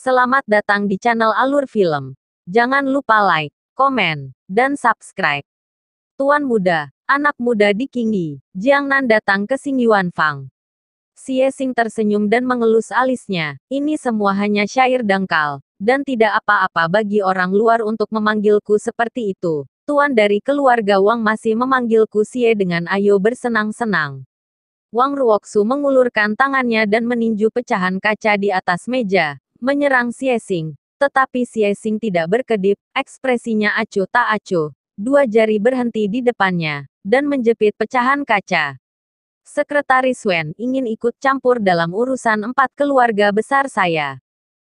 Selamat datang di channel Alur Film. Jangan lupa like, komen, dan subscribe. Tuan muda, anak muda di Qingyi, Jiangnan datang ke Xingyuan Fang. Xie Xing tersenyum dan mengelus alisnya. Ini semua hanya syair dangkal, dan tidak apa-apa bagi orang luar untuk memanggilku seperti itu. Tuan dari keluarga Wang masih memanggilku Xie dengan ayo bersenang-senang. Wang Ruoxu mengulurkan tangannya dan meninju pecahan kaca di atas meja, menyerang Xie Xing. Tetapi Xie Xing tidak berkedip, ekspresinya acuh tak acuh. Dua jari berhenti di depannya, dan menjepit pecahan kaca. Sekretaris Wen ingin ikut campur dalam urusan 4 keluarga besar saya.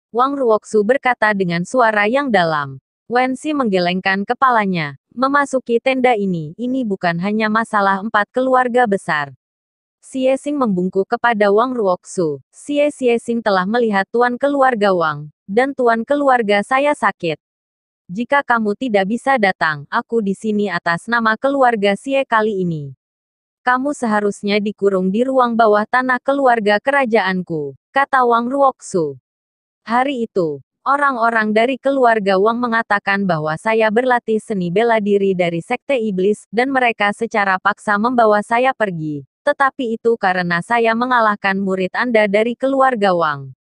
Wang Ruoxu berkata dengan suara yang dalam. Wen Si menggelengkan kepalanya. Memasuki tenda ini bukan hanya masalah 4 keluarga besar. Xie Xing membungkuk kepada Wang Ruoxu. Xie Xing telah melihat tuan keluarga Wang, dan tuan keluarga saya sakit. Jika kamu tidak bisa datang, aku di sini atas nama keluarga Xie kali ini. Kamu seharusnya dikurung di ruang bawah tanah keluarga kerajaanku, kata Wang Ruoxu. Hari itu, orang-orang dari keluarga Wang mengatakan bahwa saya berlatih seni bela diri dari Sekte Iblis, dan mereka secara paksa membawa saya pergi. Tetapi itu karena saya mengalahkan murid Anda dari keluarga Wang.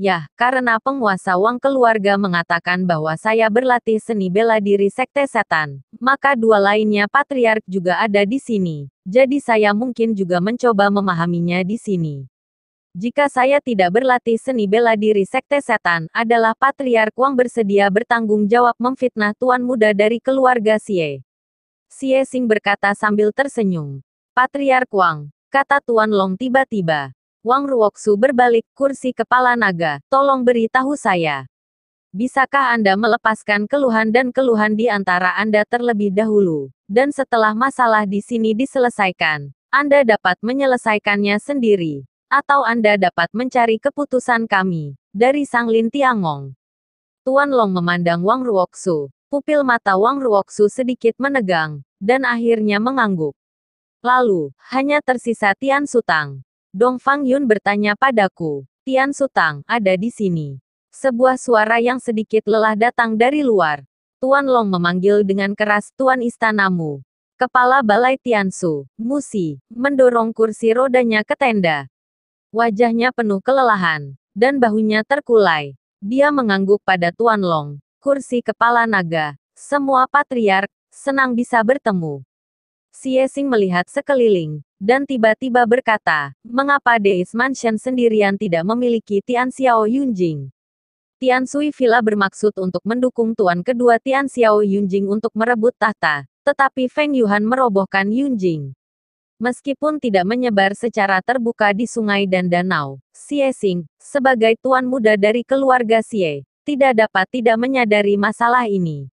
Yah, karena penguasa Wang keluarga mengatakan bahwa saya berlatih seni bela diri Sekte Setan, maka dua lainnya patriark juga ada di sini. Jadi saya mungkin juga mencoba memahaminya di sini. Jika saya tidak berlatih seni bela diri Sekte Setan, adalah patriark Wang bersedia bertanggung jawab memfitnah tuan muda dari keluarga Xie. Xie Xing berkata sambil tersenyum. Patriark Wang, kata Tuan Long tiba-tiba. Wang Ruoxu berbalik kursi kepala naga, tolong beritahu saya. Bisakah Anda melepaskan keluhan dan keluhan di antara Anda terlebih dahulu, dan setelah masalah di sini diselesaikan, Anda dapat menyelesaikannya sendiri, atau Anda dapat mencari keputusan kami, dari Sang Lin Tiangong. Tuan Long memandang Wang Ruoxu, pupil mata Wang Ruoxu sedikit menegang, dan akhirnya mengangguk. Lalu, hanya tersisa Tian Sutang. Dong Fang Yun bertanya padaku, Tian Sutang, ada di sini. Sebuah suara yang sedikit lelah datang dari luar. Tuan Long memanggil dengan keras Tuan Istanamu. Kepala Balai Tiansu, Musi, mendorong kursi rodanya ke tenda. Wajahnya penuh kelelahan, dan bahunya terkulai. Dia mengangguk pada Tuan Long, kursi kepala naga. Semua patriark, senang bisa bertemu. Xie Xing melihat sekeliling, dan tiba-tiba berkata, mengapa Deis Mansion sendirian tidak memiliki Tian Xiao Yunjing? Tian Sui Villa bermaksud untuk mendukung tuan kedua Tian Xiao Yunjing untuk merebut tahta, tetapi Feng Yuhan merobohkan Yunjing. Meskipun tidak menyebar secara terbuka di sungai dan danau, Xie Xing, sebagai tuan muda dari keluarga Xie, tidak dapat tidak menyadari masalah ini.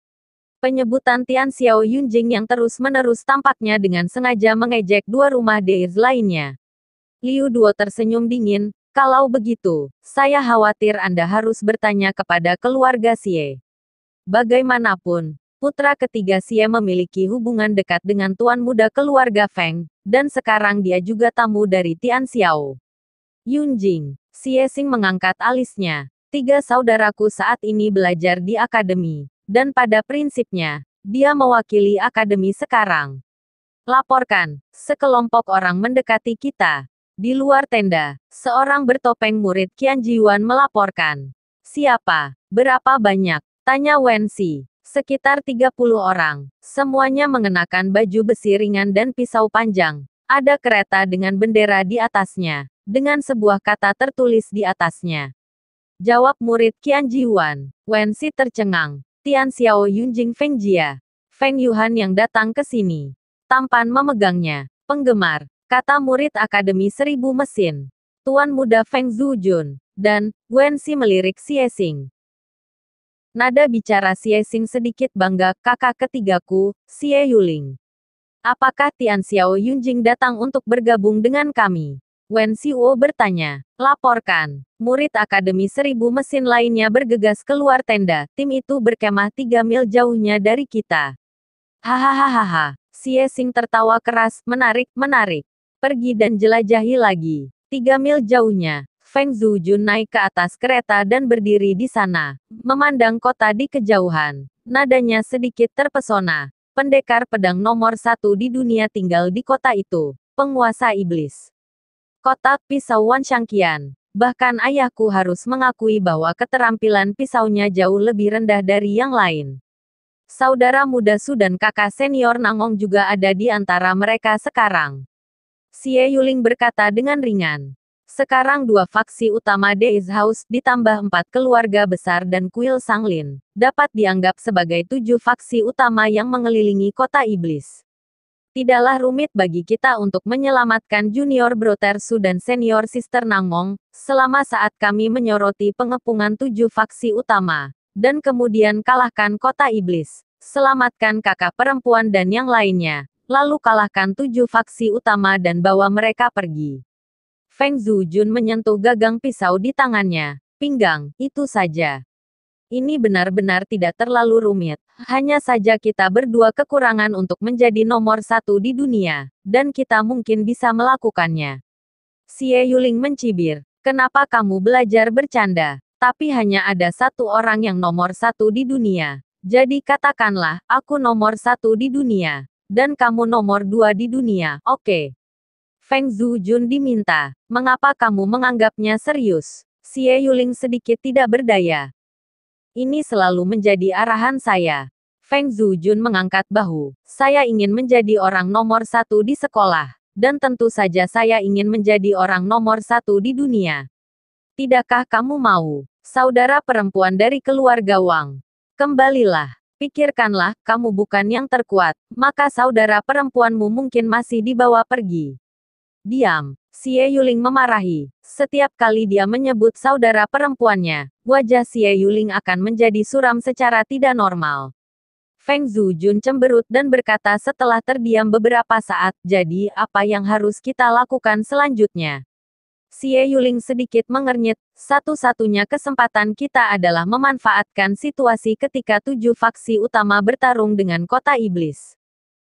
Penyebutan Tian Xiao Yunjing yang terus-menerus tampaknya dengan sengaja mengejek dua rumah deirs lainnya. Liu Duo tersenyum dingin, kalau begitu, saya khawatir Anda harus bertanya kepada keluarga Xie. Bagaimanapun, putra ketiga Xie memiliki hubungan dekat dengan tuan muda keluarga Feng, dan sekarang dia juga tamu dari Tian Xiao Yunjing. Xie Xing mengangkat alisnya. 3 saudaraku saat ini belajar di akademi. Dan pada prinsipnya, dia mewakili akademi sekarang. Laporkan, sekelompok orang mendekati kita. Di luar tenda, seorang bertopeng murid Qian Jiwan melaporkan. Siapa? Berapa banyak? Tanya Wen Si. Sekitar 30 orang. Semuanya mengenakan baju besi ringan dan pisau panjang. Ada kereta dengan bendera di atasnya, dengan sebuah kata tertulis di atasnya. Jawab murid Qian Jiwan. Wen Si tercengang. Tian Xiao Yunjing Feng Jia. Feng Yuhan yang datang ke sini. Tampan memegangnya. Penggemar, kata murid Akademi 1000 Mesin. Tuan muda Feng Zujun. Dan, Wen Si melirik Xie Xing. Nada bicara Xie Xing sedikit bangga, kakak ketigaku, Xie Yuling. Apakah Tian Xiao Yunjing datang untuk bergabung dengan kami? Wen Xiao bertanya. Laporkan. Murid Akademi 1000 Mesin lainnya bergegas keluar tenda. Tim itu berkemah 3 mil jauhnya dari kita. Hahaha. Xie Xing tertawa keras, menarik. Pergi dan jelajahi lagi. 3 mil jauhnya. Feng Zujun naik ke atas kereta dan berdiri di sana, memandang kota di kejauhan. Nadanya sedikit terpesona. Pendekar pedang nomor 1 di dunia tinggal di kota itu, penguasa iblis. Kotak pisau Wan Shangqian. Bahkan ayahku harus mengakui bahwa keterampilan pisaunya jauh lebih rendah dari yang lain. Saudara muda Su dan kakak senior Nangong juga ada di antara mereka sekarang. Xie Yuling berkata dengan ringan. Sekarang 2 faksi utama Deis House ditambah 4 keluarga besar dan kuil Sanglin dapat dianggap sebagai 7 faksi utama yang mengelilingi kota iblis. Tidaklah rumit bagi kita untuk menyelamatkan junior brother Su dan senior sister Nangong, selama saat kami menyoroti pengepungan 7 faksi utama, dan kemudian kalahkan kota iblis, selamatkan kakak perempuan dan yang lainnya, lalu kalahkan 7 faksi utama dan bawa mereka pergi. Feng Zujun menyentuh gagang pisau di tangannya. Pinggang, itu saja. Ini benar-benar tidak terlalu rumit. Hanya saja kita berdua kekurangan untuk menjadi nomor 1 di dunia, dan kita mungkin bisa melakukannya. Xie Yuling mencibir. Kenapa kamu belajar bercanda? Tapi hanya ada 1 orang yang nomor 1 di dunia. Jadi katakanlah, aku nomor 1 di dunia. Dan kamu nomor 2 di dunia, oke? Feng Zujun diminta. Mengapa kamu menganggapnya serius? Xie Yuling sedikit tidak berdaya. Ini selalu menjadi arahan saya. Feng Zujun mengangkat bahu. Saya ingin menjadi orang nomor 1 di sekolah. Dan tentu saja saya ingin menjadi orang nomor 1 di dunia. Tidakkah kamu mau? Saudara perempuan dari keluarga Wang. Kembalilah. Pikirkanlah, kamu bukan yang terkuat, maka saudara perempuanmu mungkin masih dibawa pergi. Diam. Xie Yuling memarahi. Setiap kali dia menyebut saudara perempuannya, wajah Xie Yuling akan menjadi suram secara tidak normal. Feng Zujun cemberut dan berkata setelah terdiam beberapa saat, jadi apa yang harus kita lakukan selanjutnya? Xie Yuling sedikit mengernyit, satu-satunya kesempatan kita adalah memanfaatkan situasi ketika 7 faksi utama bertarung dengan kota iblis.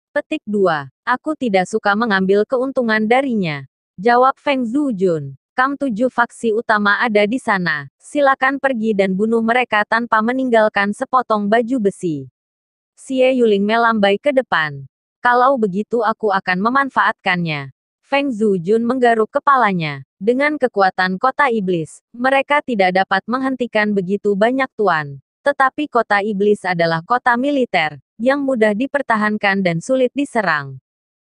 Petik 2. Aku tidak suka mengambil keuntungan darinya. Jawab Feng Zujun. 7 faksi utama ada di sana. Silakan pergi dan bunuh mereka tanpa meninggalkan sepotong baju besi. Xie Yuling melambai ke depan. Kalau begitu aku akan memanfaatkannya. Feng Zujun menggaruk kepalanya. Dengan kekuatan kota iblis, mereka tidak dapat menghentikan begitu banyak tuan. Tetapi kota iblis adalah kota militer, yang mudah dipertahankan dan sulit diserang.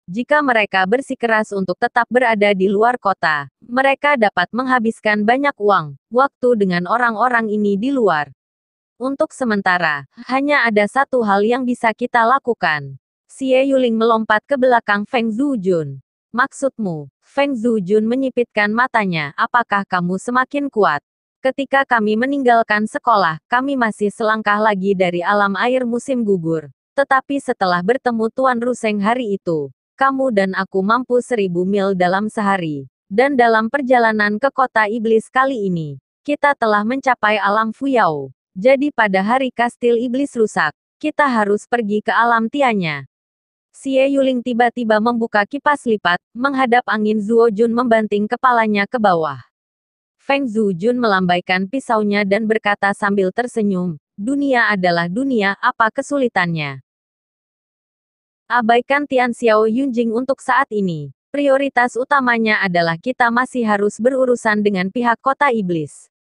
Jika mereka bersikeras untuk tetap berada di luar kota, mereka dapat menghabiskan banyak uang, waktu dengan orang-orang ini di luar. Untuk sementara, hanya ada satu hal yang bisa kita lakukan. Xie Yuling melompat ke belakang Feng Zujun. Maksudmu? Feng Zujun menyipitkan matanya, apakah kamu semakin kuat? Ketika kami meninggalkan sekolah, kami masih selangkah lagi dari alam air musim gugur. Tetapi setelah bertemu Tuan Ruseng hari itu, kamu dan aku mampu 1000 mil dalam sehari. Dan dalam perjalanan ke kota iblis kali ini, kita telah mencapai alam Fuyao. Jadi pada hari kastil iblis rusak, kita harus pergi ke alam Tianya. Xie Yuling tiba-tiba membuka kipas lipat, menghadap angin. Zuo Jun membanting kepalanya ke bawah. Feng Zujun melambaikan pisaunya dan berkata sambil tersenyum, dunia adalah dunia, apa kesulitannya? Abaikan Tian Xiao Yunjing untuk saat ini. Prioritas utamanya adalah kita masih harus berurusan dengan pihak kota iblis.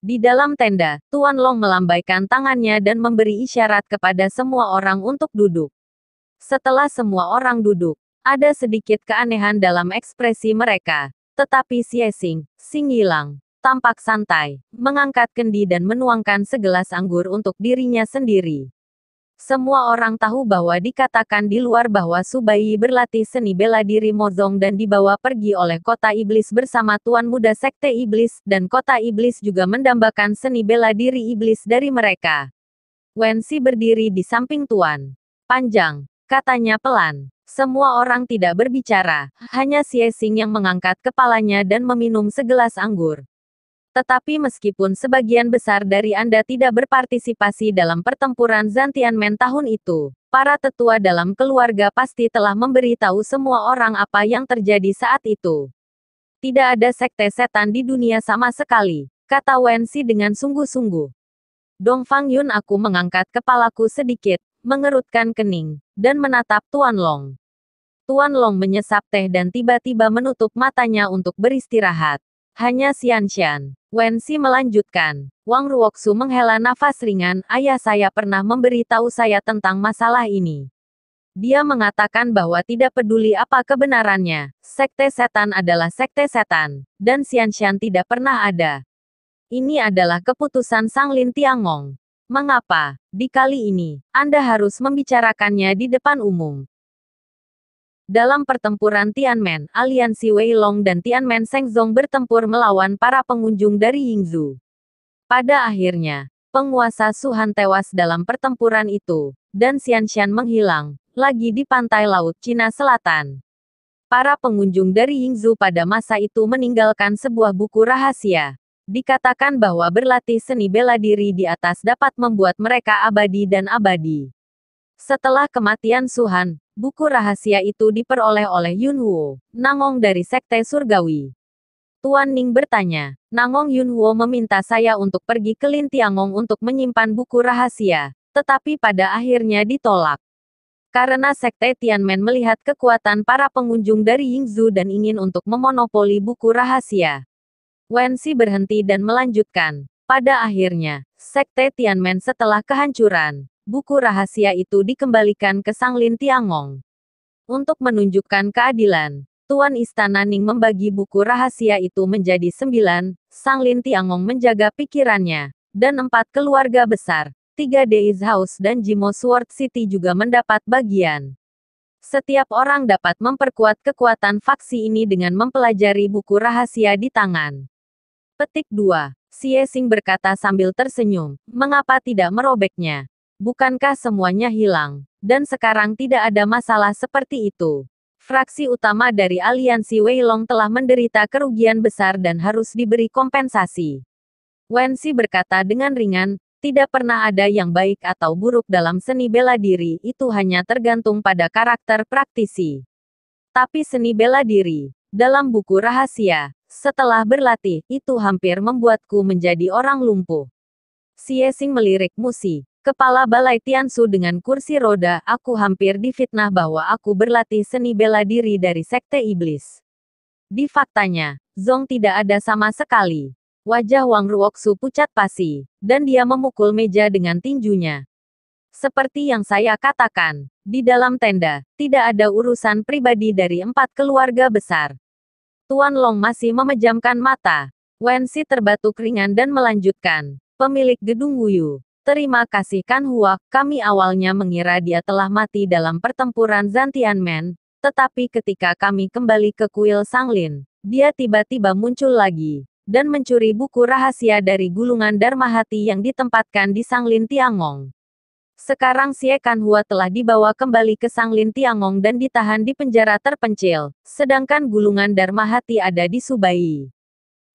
Di dalam tenda, Tuan Long melambaikan tangannya dan memberi isyarat kepada semua orang untuk duduk. Setelah semua orang duduk, ada sedikit keanehan dalam ekspresi mereka. Tetapi Xie Xing Yilang, tampak santai, mengangkat kendi dan menuangkan segelas anggur untuk dirinya sendiri. Semua orang tahu bahwa dikatakan di luar bahwa Su Baiyi berlatih seni bela diri Mozong dan dibawa pergi oleh kota iblis bersama Tuan Muda Sekte Iblis, dan kota iblis juga mendambakan seni bela diri iblis dari mereka. Wen Xi berdiri di samping Tuan. Panjang, katanya pelan. Semua orang tidak berbicara, hanya Xie Xing yang mengangkat kepalanya dan meminum segelas anggur. Tetapi meskipun sebagian besar dari Anda tidak berpartisipasi dalam pertempuran Zantianmen tahun itu, para tetua dalam keluarga pasti telah memberitahu semua orang apa yang terjadi saat itu. Tidak ada sekte setan di dunia sama sekali, kata Wensi dengan sungguh-sungguh. Dongfang Yun, aku mengangkat kepalaku sedikit, mengerutkan kening, dan menatap Tuan Long. Tuan Long menyesap teh dan tiba-tiba menutup matanya untuk beristirahat. Hanya Xianshan. Wensi melanjutkan. Wang Ruoxu menghela nafas ringan, ayah saya pernah memberitahu saya tentang masalah ini. Dia mengatakan bahwa tidak peduli apa kebenarannya, sekte setan adalah sekte setan, dan Xianshan tidak pernah ada. Ini adalah keputusan Sang Lin Tiangong. Mengapa, di kali ini, Anda harus membicarakannya di depan umum? Dalam pertempuran Tianmen, aliansi Wei Long dan Tianmen Shengzong bertempur melawan para pengunjung dari Yingzhou. Pada akhirnya, penguasa Suhan tewas dalam pertempuran itu, dan Xianshan menghilang, lagi di pantai Laut Cina Selatan. Para pengunjung dari Yingzhou pada masa itu meninggalkan sebuah buku rahasia. Dikatakan bahwa berlatih seni bela diri di atas dapat membuat mereka abadi dan abadi. Setelah kematian Suhan, buku rahasia itu diperoleh oleh Yunhuo, Nangong dari Sekte Surgawi. Tuan Ning bertanya, Nangong Yunhuo meminta saya untuk pergi ke Lin Tiangong untuk menyimpan buku rahasia, tetapi pada akhirnya ditolak. Karena Sekte Tianmen melihat kekuatan para pengunjung dari Yingzhou dan ingin untuk memonopoli buku rahasia. Wensi berhenti dan melanjutkan. Pada akhirnya, Sekte Tianmen setelah kehancuran, buku rahasia itu dikembalikan ke Sang Lin Tiangong. Untuk menunjukkan keadilan, Tuan Istana Ning membagi buku rahasia itu menjadi 9, Sang Lin Tiangong menjaga pikirannya, dan 4 keluarga besar. 3 Days House dan Jimo Sword City juga mendapat bagian. Setiap orang dapat memperkuat kekuatan faksi ini dengan mempelajari buku rahasia di tangan. Petik 2. Xie Xing berkata sambil tersenyum, mengapa tidak merobeknya? Bukankah semuanya hilang? Dan sekarang tidak ada masalah seperti itu. Fraksi utama dari aliansi Wei Long telah menderita kerugian besar dan harus diberi kompensasi. Wensi berkata dengan ringan, tidak pernah ada yang baik atau buruk dalam seni bela diri, itu hanya tergantung pada karakter praktisi. Tapi seni bela diri, dalam buku rahasia, setelah berlatih, itu hampir membuatku menjadi orang lumpuh. Xie Xing melirik Musi, kepala Balai Tiansu dengan kursi roda, aku hampir difitnah bahwa aku berlatih seni bela diri dari Sekte Iblis. Di faktanya, Zong tidak ada sama sekali. Wajah Wang Ruoxu pucat pasi, dan dia memukul meja dengan tinjunya. Seperti yang saya katakan, di dalam tenda, tidak ada urusan pribadi dari 4 keluarga besar. Tuan Long masih memejamkan mata. Wensi terbatuk ringan dan melanjutkan. Pemilik gedung Wuyu. Terima kasih Kan Hua, kami awalnya mengira dia telah mati dalam pertempuran Zantianmen, tetapi ketika kami kembali ke kuil Sanglin, dia tiba-tiba muncul lagi dan mencuri buku rahasia dari gulungan Dharma Hati yang ditempatkan di Sanglin Tiangong. Sekarang Xie Kanhua telah dibawa kembali ke Sanglin Tiangong dan ditahan di penjara terpencil, sedangkan gulungan Dharma Hati ada di Subai.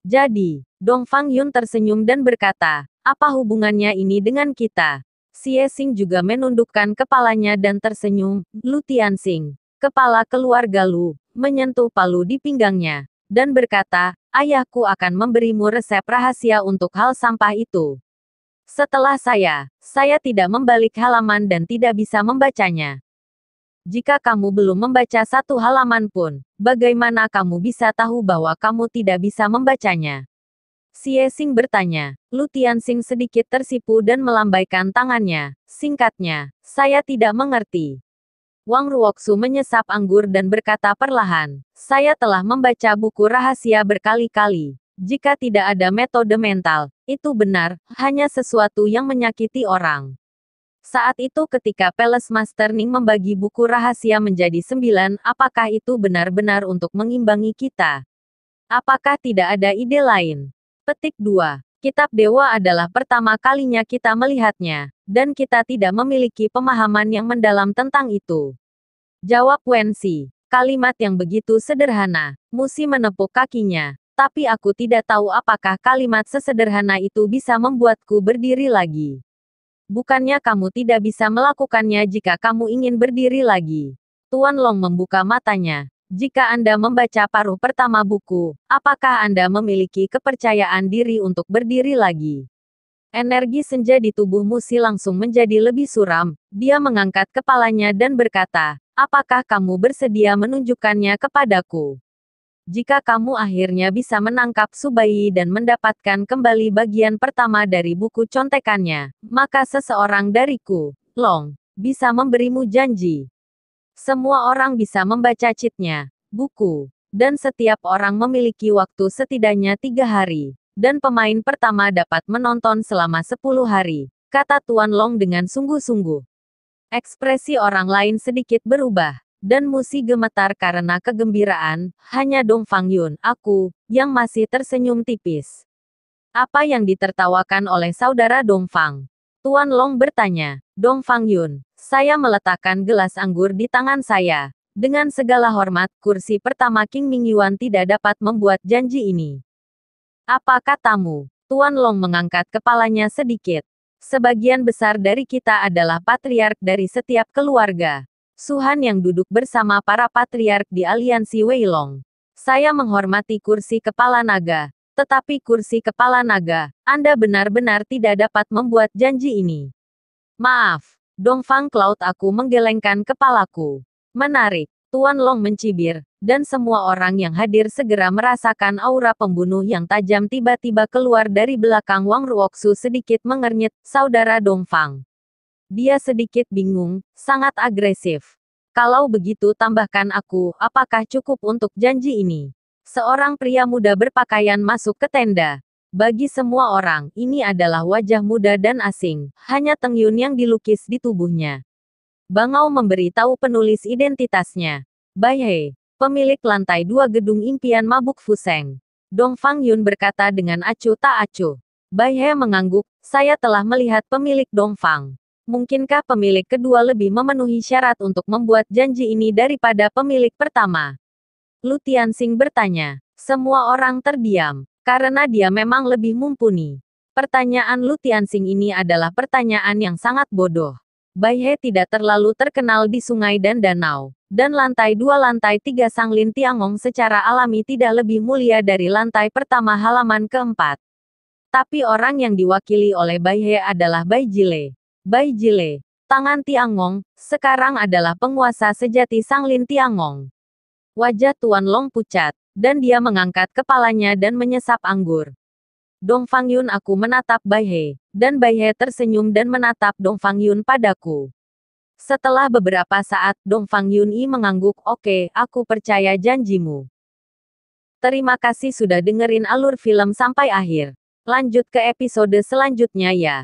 Jadi, Dongfang Yun tersenyum dan berkata, apa hubungannya ini dengan kita? Xie Xing juga menundukkan kepalanya dan tersenyum. Lu Tianxing, kepala keluarga Lu, menyentuh palu di pinggangnya, dan berkata, ayahku akan memberimu resep rahasia untuk hal sampah itu. Setelah saya tidak membalik halaman dan tidak bisa membacanya. Jika kamu belum membaca satu halaman pun, bagaimana kamu bisa tahu bahwa kamu tidak bisa membacanya? Xie Xing bertanya. Lu Tianxing sedikit tersipu dan melambaikan tangannya. Singkatnya, saya tidak mengerti. Wang Ruoxu menyesap anggur dan berkata perlahan, saya telah membaca buku rahasia berkali-kali. Jika tidak ada metode mental, itu benar, hanya sesuatu yang menyakiti orang. Saat itu ketika Palace Master Ning membagi buku rahasia menjadi 9, apakah itu benar-benar untuk mengimbangi kita? Apakah tidak ada ide lain? Petik 2. Kitab Dewa adalah pertama kalinya kita melihatnya, dan kita tidak memiliki pemahaman yang mendalam tentang itu. Jawab Wensi. Kalimat yang begitu sederhana. Musi menepuk kakinya. Tapi aku tidak tahu apakah kalimat sesederhana itu bisa membuatku berdiri lagi. Bukannya kamu tidak bisa melakukannya jika kamu ingin berdiri lagi. Tuan Long membuka matanya. Jika Anda membaca paruh pertama buku, apakah Anda memiliki kepercayaan diri untuk berdiri lagi? Energi senja di tubuh Musi langsung menjadi lebih suram. Dia mengangkat kepalanya dan berkata, apakah kamu bersedia menunjukkannya kepadaku? Jika kamu akhirnya bisa menangkap Subai dan mendapatkan kembali bagian pertama dari buku contekannya, maka seseorang dariku, Long, bisa memberimu janji. Semua orang bisa membaca cheat-nya, buku, dan setiap orang memiliki waktu setidaknya 3 hari. Dan pemain pertama dapat menonton selama 10 hari, kata Tuan Long dengan sungguh-sungguh. Ekspresi orang lain sedikit berubah, dan Musi gemetar karena kegembiraan. Hanya Dong Fang Yun, aku, yang masih tersenyum tipis. Apa yang ditertawakan oleh saudara Dong Fang? Tuan Long bertanya. Dong Fang Yun, saya meletakkan gelas anggur di tangan saya. Dengan segala hormat, kursi pertama King Mingyuan tidak dapat membuat janji ini. Apa katamu? Tuan Long mengangkat kepalanya sedikit. Sebagian besar dari kita adalah patriark dari setiap keluarga. Suhan yang duduk bersama para patriark di aliansi Weilong. Saya menghormati kursi kepala naga. Tetapi kursi kepala naga, Anda benar-benar tidak dapat membuat janji ini. Maaf, Dong Fang Cloud, aku menggelengkan kepalaku. Menarik, Tuan Long mencibir, dan semua orang yang hadir segera merasakan aura pembunuh yang tajam tiba-tiba keluar dari belakang Wang Ruoxu sedikit mengernyit, saudara Dong Fang. Dia sedikit bingung, sangat agresif. Kalau begitu tambahkan aku, apakah cukup untuk janji ini? Seorang pria muda berpakaian masuk ke tenda. Bagi semua orang, ini adalah wajah muda dan asing, hanya Teng Yun yang dilukis di tubuhnya. Bangau memberitahu penulis identitasnya. Bai He, pemilik lantai 2 gedung impian mabuk Fuseng. Dong Fang Yun berkata dengan acuh tak acuh. Bai He mengangguk, saya telah melihat pemilik Dong Fang. Mungkinkah pemilik kedua lebih memenuhi syarat untuk membuat janji ini daripada pemilik pertama? Lu Tianxing bertanya. Semua orang terdiam, karena dia memang lebih mumpuni. Pertanyaan Lu Tianxing ini adalah pertanyaan yang sangat bodoh. Bai He tidak terlalu terkenal di sungai dan danau, dan lantai 2 lantai 3 Sanglin Tiangong secara alami tidak lebih mulia dari lantai pertama halaman keempat. Tapi orang yang diwakili oleh Bai He adalah Bai Jile. Bai Jile, tangan Tiangong, sekarang adalah penguasa sejati Sanglin Tiangong. Wajah Tuan Long pucat, dan dia mengangkat kepalanya dan menyesap anggur. Dong Fang Yun, aku menatap Bai He, dan Bai He tersenyum dan menatap Dong Fang Yun padaku. Setelah beberapa saat, Dong Fang Yun mengangguk, oke, aku percaya janjimu. Terima kasih sudah dengerin alur film sampai akhir. Lanjut ke episode selanjutnya ya.